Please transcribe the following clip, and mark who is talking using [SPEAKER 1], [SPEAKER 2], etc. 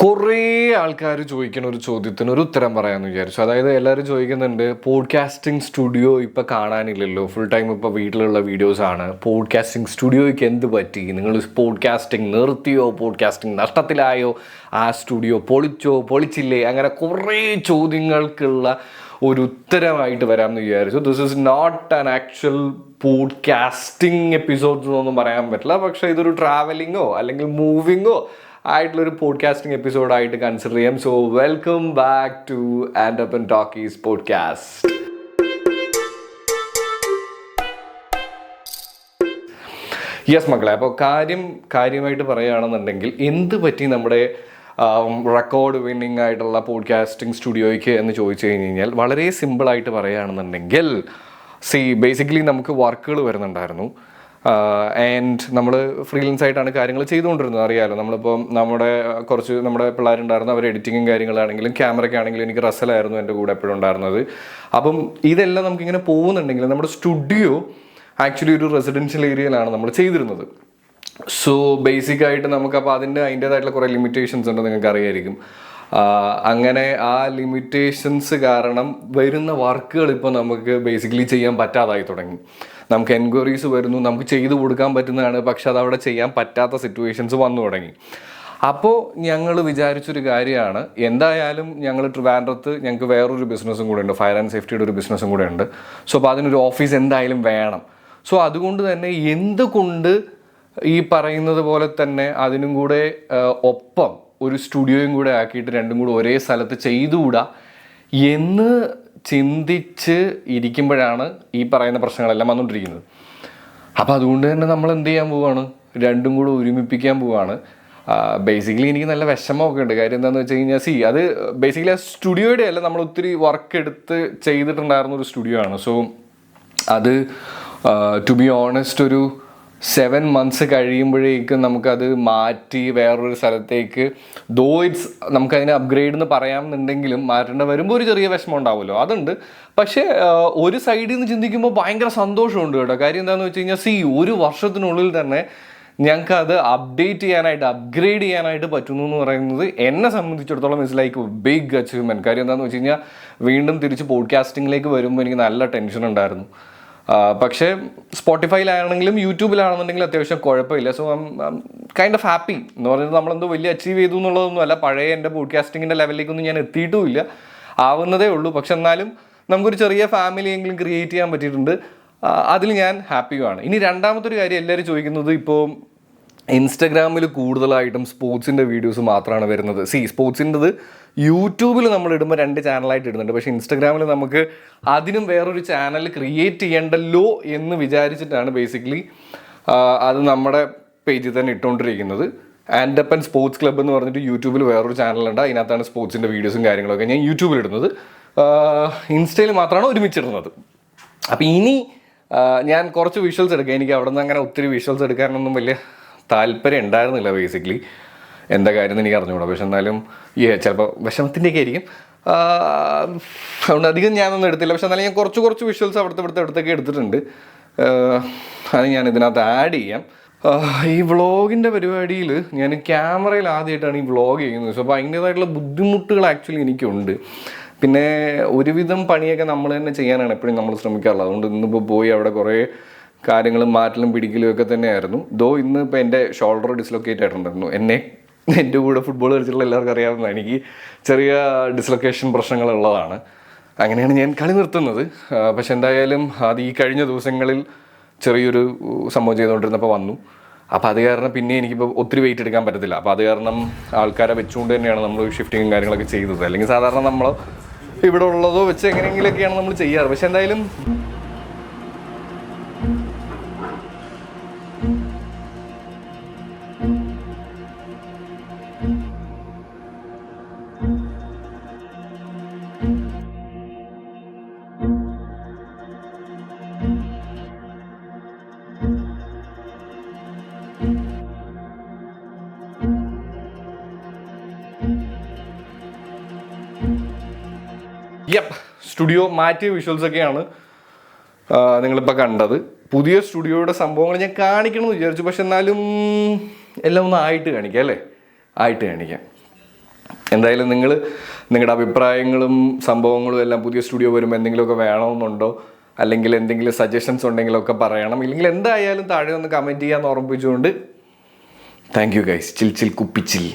[SPEAKER 1] കുറേ ആൾക്കാർ ചോദിക്കുന്ന ഒരു ചോദ്യത്തിന് ഒരു ഉത്തരം പറയാമെന്ന് വിചാരിച്ചു. അതായത് എല്ലാവരും ചോദിക്കുന്നുണ്ട്, പോഡ്കാസ്റ്റിംഗ് സ്റ്റുഡിയോ ഇപ്പോൾ കാണാനില്ലല്ലോ, ഫുൾ ടൈം ഇപ്പോൾ വീട്ടിലുള്ള വീഡിയോസാണ്, പോഡ്കാസ്റ്റിംഗ് സ്റ്റുഡിയോയ്ക്ക് എന്ത് പറ്റി, നിങ്ങൾ പോഡ്കാസ്റ്റിംഗ് നിർത്തിയോ, പോഡ്കാസ്റ്റിംഗ് നഷ്ടത്തിലായോ, ആ സ്റ്റുഡിയോ പൊളിച്ചോ പൊളിച്ചില്ലേ, അങ്ങനെ കുറേ ചോദ്യങ്ങൾക്കുള്ള ഒരു ഉത്തരമായിട്ട് വരാമെന്ന് വിചാരിച്ചു. This is not an actual podcasting episodes എന്നൊന്നും പറയാൻ പറ്റില്ല, പക്ഷേ ഇതൊരു ട്രാവലിങ്ങോ അല്ലെങ്കിൽ മൂവിങ്ങോ ആയിട്ടുള്ളൊരു പോഡ്കാസ്റ്റിംഗ് എപ്പിസോഡായിട്ട് കൺസിഡർ ചെയ്യാം. So welcome back to and up and talkies podcast. Yes മക്കളെ, അപ്പോൾ കാര്യമായിട്ട് പറയുകയാണെന്നുണ്ടെങ്കിൽ എന്ത് പറ്റി നമ്മുടെ റെക്കോർഡ് വിന്നിങ് ആയിട്ടുള്ള പോഡ്കാസ്റ്റിംഗ് സ്റ്റുഡിയോയ്ക്ക് എന്ന് ചോദിച്ചു കഴിഞ്ഞാൽ വളരെ സിമ്പിളായിട്ട് പറയുകയാണെന്നുണ്ടെങ്കിൽ ബേസിക്കലി നമുക്ക് വർക്കുകൾ വരുന്നുണ്ടായിരുന്നു. ആൻഡ് നമ്മൾ ഫ്രീലൻസ് ആയിട്ടാണ് കാര്യങ്ങൾ ചെയ്തുകൊണ്ടിരുന്നത്. അറിയാമല്ലോ, നമ്മളിപ്പോൾ നമ്മുടെ പിള്ളേരുണ്ടായിരുന്നു, അവർ എഡിറ്റിങ്ങും കാര്യങ്ങളാണെങ്കിലും ക്യാമറയ്ക്കാണെങ്കിലും എനിക്ക് റസലായിരുന്നു എൻ്റെ കൂടെ എപ്പോഴും ഉണ്ടായിരുന്നത്. അപ്പം ഇതെല്ലാം നമുക്കിങ്ങനെ പോകുന്നുണ്ടെങ്കിൽ നമ്മുടെ സ്റ്റുഡിയോ ആക്ച്വലി ഒരു റെസിഡൻഷ്യൽ ഏരിയയിലാണ് നമ്മൾ ചെയ്തിരുന്നത്. സോ ബേസിക്കായിട്ട് നമുക്കപ്പോൾ അതിൻ്റേതായിട്ടുള്ള കുറേ ലിമിറ്റേഷൻസ് ഉണ്ട്, നിങ്ങൾക്ക് അറിയായിരിക്കും. അങ്ങനെ ആ ലിമിറ്റേഷൻസ് കാരണം വരുന്ന വർക്കുകൾ ഇപ്പോൾ നമുക്ക് ബേസിക്കലി ചെയ്യാൻ പറ്റാതായി തുടങ്ങി. നമുക്ക് എൻക്വയറീസ് വരുന്നു, നമുക്ക് ചെയ്തു കൊടുക്കാൻ പറ്റുന്നതാണ്, പക്ഷെ അതവിടെ ചെയ്യാൻ പറ്റാത്ത സിറ്റുവേഷൻസ് വന്നു തുടങ്ങി. അപ്പോൾ ഞങ്ങൾ വിചാരിച്ചൊരു കാര്യമാണ്, എന്തായാലും ഞങ്ങൾ ട്രിവാൻഡ്രത്ത് ഞങ്ങൾക്ക് വേറൊരു ബിസിനസ്സും കൂടെ ഉണ്ട്, ഫയർ ആൻഡ് സേഫ്റ്റിയുടെ ഒരു ബിസിനസ്സും കൂടെ ഉണ്ട്. സോ അപ്പോൾ അതിനൊരു ഓഫീസ് എന്തായാലും വേണം. സോ അതുകൊണ്ട് തന്നെ എന്തുകൊണ്ട് ഈ പറയുന്നത് പോലെ തന്നെ അതിനും കൂടെ ഒപ്പം ഒരു സ്റ്റുഡിയോയും കൂടെ ആക്കിയിട്ട് രണ്ടും കൂടെ ഒരേ സ്ഥലത്ത് ചെയ്തുകൂടാ എന്ന് ചിന്തിച്ച് ഇരിക്കുമ്പോഴാണ് ഈ പറയുന്ന പ്രശ്നങ്ങളെല്ലാം വന്നുകൊണ്ടിരിക്കുന്നത്. അപ്പോൾ അതുകൊണ്ട് തന്നെ നമ്മൾ എന്ത് ചെയ്യാൻ പോവുകയാണ്, രണ്ടും കൂടെ ഒരുമിപ്പിക്കാൻ പോവുകയാണ്. ബേസിക്കലി എനിക്ക് നല്ല വിഷമമൊക്കെ ഉണ്ട്. കാര്യം എന്താണെന്ന് വെച്ച് കഴിഞ്ഞാൽ അത് ബേസിക്കലി ആ സ്റ്റുഡിയോയുടെ അല്ല, നമ്മൾ ഒത്തിരി വർക്ക് എടുത്ത് ചെയ്തിട്ടുണ്ടായിരുന്ന ഒരു സ്റ്റുഡിയോ ആണ്. സോ അത് ടു ബി ഓണസ്റ്റ് ഒരു 7 months കഴിയുമ്പോഴേക്കും നമുക്കത് മാറ്റി വേറൊരു സ്ഥലത്തേക്ക് നമുക്കതിനെ അപ്ഗ്രേഡ് എന്ന് പറയാമെന്നുണ്ടെങ്കിലും മാറ്റേണ്ട വരുമ്പോൾ ഒരു ചെറിയ വിഷമം ഉണ്ടാവുമല്ലോ, അതുണ്ട്. പക്ഷേ ഒരു സൈഡിൽ നിന്ന് ചിന്തിക്കുമ്പോൾ ഭയങ്കര സന്തോഷമുണ്ട് കേട്ടോ. കാര്യം എന്താണെന്ന് വെച്ച് കഴിഞ്ഞാൽ ഒരു വർഷത്തിനുള്ളിൽ തന്നെ ഞങ്ങൾക്ക് അത് അപ്ഗ്രേഡ് ചെയ്യാനായിട്ട് പറ്റുന്നു എന്ന് പറയുന്നത് എന്നെ സംബന്ധിച്ചിടത്തോളം ഇറ്റ്സ് ലൈക്ക് ബിഗ് അച്ചീവ്മെൻറ്റ്. കാര്യം എന്താണെന്ന് വെച്ച് കഴിഞ്ഞാൽ വീണ്ടും തിരിച്ച് പോഡ്കാസ്റ്റിങ്ങിലേക്ക് വരുമ്പോൾ എനിക്ക് നല്ല ടെൻഷൻ ഉണ്ടായിരുന്നു. പക്ഷേ സ്പോട്ടിഫൈയിലാണെങ്കിലും യൂട്യൂബിലാണെന്നുണ്ടെങ്കിലും അത്യാവശ്യം കുഴപ്പമില്ല. സോ കൈൻഡ് ഓഫ് ഹാപ്പി എന്ന് പറയുന്നത് നമ്മളെന്തോ വലിയ അച്ചീവ് ചെയ്തു എന്നുള്ളതൊന്നും അല്ല. പഴയ എൻ്റെ പോഡ്കാസ്റ്റിങ്ങിൻ്റെ ലെവലിലേക്കൊന്നും ഞാൻ എത്തിയിട്ടുമില്ല, ആവുന്നതേ ഉള്ളൂ. പക്ഷെ എന്നാലും നമുക്കൊരു ചെറിയ ഫാമിലിയെങ്കിലും ക്രിയേറ്റ് ചെയ്യാൻ പറ്റിയിട്ടുണ്ട്, അതിൽ ഞാൻ ഹാപ്പിയുമാണ്. ഇനി രണ്ടാമത്തൊരു കാര്യം എല്ലാവരും ചോദിക്കുന്നത്, ഇപ്പോൾ ഇൻസ്റ്റഗ്രാമിൽ കൂടുതലായിട്ടും സ്പോർട്സിൻ്റെ വീഡിയോസ് മാത്രമാണ് വരുന്നത്. സ്പോർട്സിൻ്റെത് യൂട്യൂബിൽ നമ്മൾ ഇടുമ്പോൾ 2 ചാനലായിട്ട് ഇടുന്നുണ്ട്, പക്ഷേ ഇൻസ്റ്റഗ്രാമിൽ നമുക്ക് അതിനും വേറൊരു ചാനൽ ക്രിയേറ്റ് ചെയ്യേണ്ടല്ലോ എന്ന് വിചാരിച്ചിട്ടാണ് ബേസിക്കലി അത് നമ്മുടെ പേജിൽ തന്നെ ഇട്ടുകൊണ്ടിരിക്കുന്നത്. And up and sports club എന്ന് പറഞ്ഞിട്ട് യൂട്യൂബിൽ വേറൊരു ചാനലുണ്ട്, അതിനകത്താണ് സ്പോർട്സിൻ്റെ വീഡിയോസും കാര്യങ്ങളൊക്കെ ഞാൻ യൂട്യൂബിൽ ഇടുന്നത്. ഇൻസ്റ്റയിൽ മാത്രമാണ് ഒരുമിച്ചിടുന്നത്. അപ്പോൾ ഇനി ഞാൻ കുറച്ച് വിഷ്വൽസ് എടുക്കാം. എനിക്ക് അവിടെ നിന്ന് അങ്ങനെ ഒത്തിരി വിഷ്വൽസ് എടുക്കാനൊന്നും വലിയ താല്പര്യം ഉണ്ടായിരുന്നില്ല ബേസിക്കലി, എന്താ കാര്യം എന്ന് എനിക്ക് അറിഞ്ഞുകൂടാ. പക്ഷെ എന്നാലും ചിലപ്പോൾ വിഷമത്തിൻ്റെയൊക്കെ ആയിരിക്കും, അതുകൊണ്ട് അധികം ഞാനൊന്നും എടുത്തില്ല. പക്ഷെ എന്നാലും ഞാൻ കുറച്ച് വിഷ്വൽസ് അവിടുത്തെ എടുത്തിട്ടുണ്ട്. അത് ഞാൻ ഇതിനകത്ത് ആഡ് ചെയ്യാം. ഈ വ്ളോഗിൻ്റെ പരിപാടിയിൽ ഞാൻ ക്യാമറയിൽ ആദ്യമായിട്ടാണ് ഈ വ്ളോഗ് ചെയ്യുന്നത്. സോ അപ്പോൾ അതിൻ്റേതായിട്ടുള്ള ബുദ്ധിമുട്ടുകൾ ആക്ച്വലി എനിക്കുണ്ട്. പിന്നെ ഒരുവിധം പണിയൊക്കെ നമ്മൾ തന്നെ ചെയ്യാനാണ് എപ്പോഴും നമ്മൾ ശ്രമിക്കാറുള്ളത്. അതുകൊണ്ട് ഇന്നിപ്പോൾ പോയി അവിടെ കുറേ കാര്യങ്ങളും മാറ്റലും പിടിക്കലും ഒക്കെ തന്നെയായിരുന്നു. ഇന്ന് ഇപ്പോൾ എൻ്റെ ഷോൾഡർ ഡിസ്ലൊക്കേറ്റ് ആയിട്ടുണ്ടായിരുന്നു. എൻ്റെ കൂടെ ഫുട്ബോൾ കളിച്ചിട്ടുള്ള എല്ലാവർക്കും അറിയാവുന്നതാണ്, എനിക്ക് ചെറിയ ഡിസ്ലൊക്കേഷൻ പ്രശ്നങ്ങളുള്ളതാണ്. അങ്ങനെയാണ് ഞാൻ കളി നിർത്തുന്നത്. പക്ഷെ എന്തായാലും അത് ഈ കഴിഞ്ഞ ദിവസങ്ങളിൽ ചെറിയൊരു സംഭവം ചെയ്തുകൊണ്ടിരുന്നപ്പോൾ വന്നു. അപ്പോൾ അത് കാരണം പിന്നെ എനിക്കിപ്പോൾ ഒത്തിരി വെയിറ്റ് എടുക്കാൻ പറ്റത്തില്ല. അപ്പോൾ അത് കാരണം ആൾക്കാരെ വെച്ചുകൊണ്ട് തന്നെയാണ് നമ്മൾ ഷിഫ്റ്റിങ്ങും കാര്യങ്ങളൊക്കെ ചെയ്തത്. അല്ലെങ്കിൽ സാധാരണ നമ്മൾ ഇവിടെ ഉള്ളതോ വെച്ച് എങ്ങനെയെങ്കിലൊക്കെയാണ് നമ്മൾ ചെയ്യാറ്. പക്ഷെ എന്തായാലും സ്റ്റുഡിയോ മാറ്റിയ വിഷ്വൽസൊക്കെയാണ് നിങ്ങളിപ്പോൾ കണ്ടത്. പുതിയ സ്റ്റുഡിയോയുടെ സംഭവങ്ങൾ ഞാൻ കാണിക്കണമെന്ന് വിചാരിച്ചു, പക്ഷെ എന്നാലും എല്ലാം ഒന്ന് ആയിട്ട് കാണിക്കാം. എന്തായാലും നിങ്ങളുടെ അഭിപ്രായങ്ങളും സംഭവങ്ങളും എല്ലാം പുതിയ സ്റ്റുഡിയോ വരുമ്പോൾ എന്തെങ്കിലുമൊക്കെ വേണമെന്നുണ്ടോ, അല്ലെങ്കിൽ എന്തെങ്കിലും സജഷൻസ് ഉണ്ടെങ്കിലൊക്കെ പറയണം. ഇല്ലെങ്കിൽ എന്തായാലും താഴെ ഒന്ന് കമൻറ്റ് ചെയ്യാൻ ഓർമ്മിപ്പിച്ചുകൊണ്ട് താങ്ക് യു ഗൈസ്. ചിൽ കുപ്പിച്ചിൽ.